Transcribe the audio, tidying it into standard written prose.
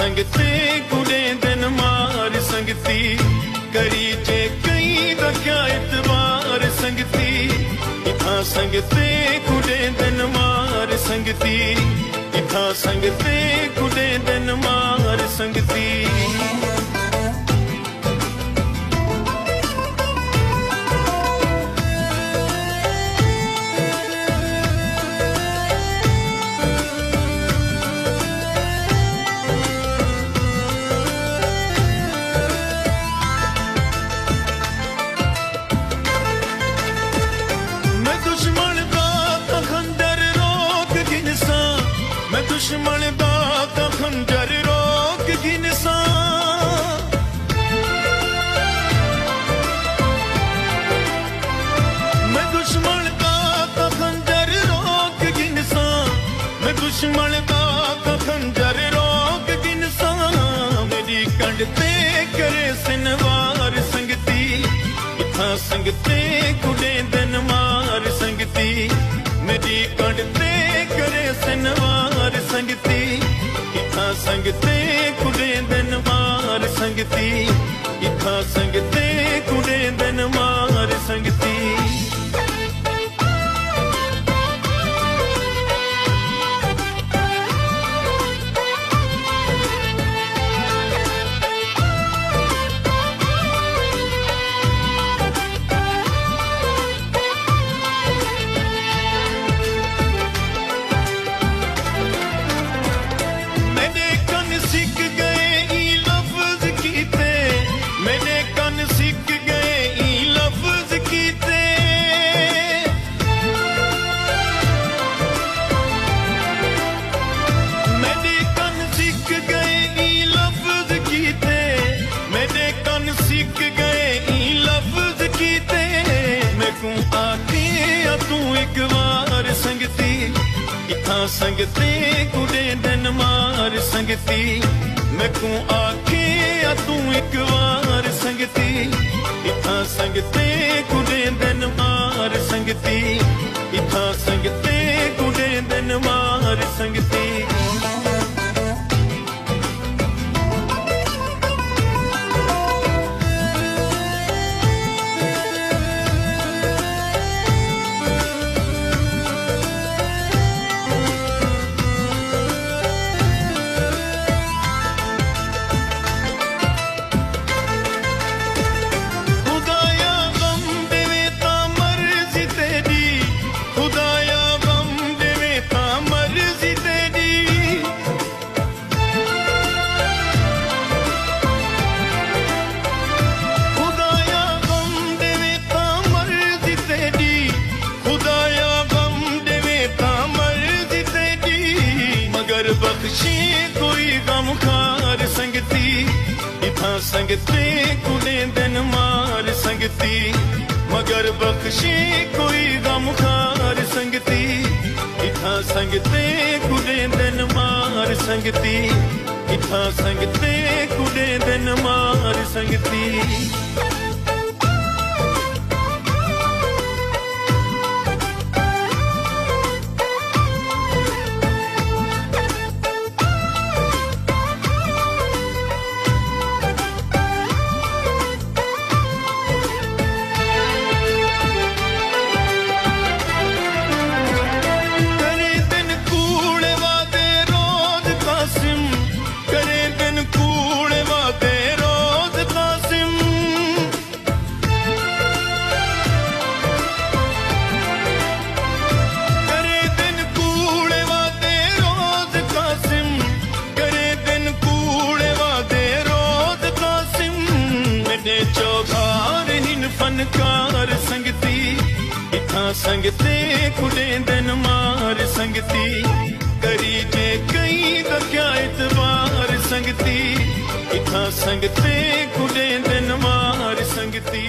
संगते कुड़े दिन मार संगती करी जे कई दा क्या इतबार संगती इथा संगते कुड़े दिन मार संगती इथा संगते कुड़े दिन मार संगती दुश्मन दा तां खंजर रोक गिनसा मैं दुश्मन दा तां खंजर रोक गिनसा मैं दुश्मन दा तां खंजर रोक गिनसा मेरी कंड ते करे सिनवार संगती इथा संगते कुड़े दिन मार संगती मेरी कंड ते करे सिनवार संगती इथा संगते कुड़े दिन मार संगती इथा संगते कुड़े दिन मार संगती तू एक बार संगती इथा संगते कुड़े दिन मार संगती मैं को आखे तू एक बार संगती इथा संगते कुड़े दिन मार संगती इथा संगते कुड़े दिन मार संगती बख्शी कोई गम खार संगती इथा संगते कुड़े दिन मार संगती मगर बख्शी कोई गम खार संगती इथा संगते कुड़े दिन मार संगती इथा संगते कुड़े दिन मार संगती फनकार संगती इथा संगते कुड़े दिन मार संगती करी जे कई दा क्या इतबार संगती इथा संगते कुड़े दिन मार संगती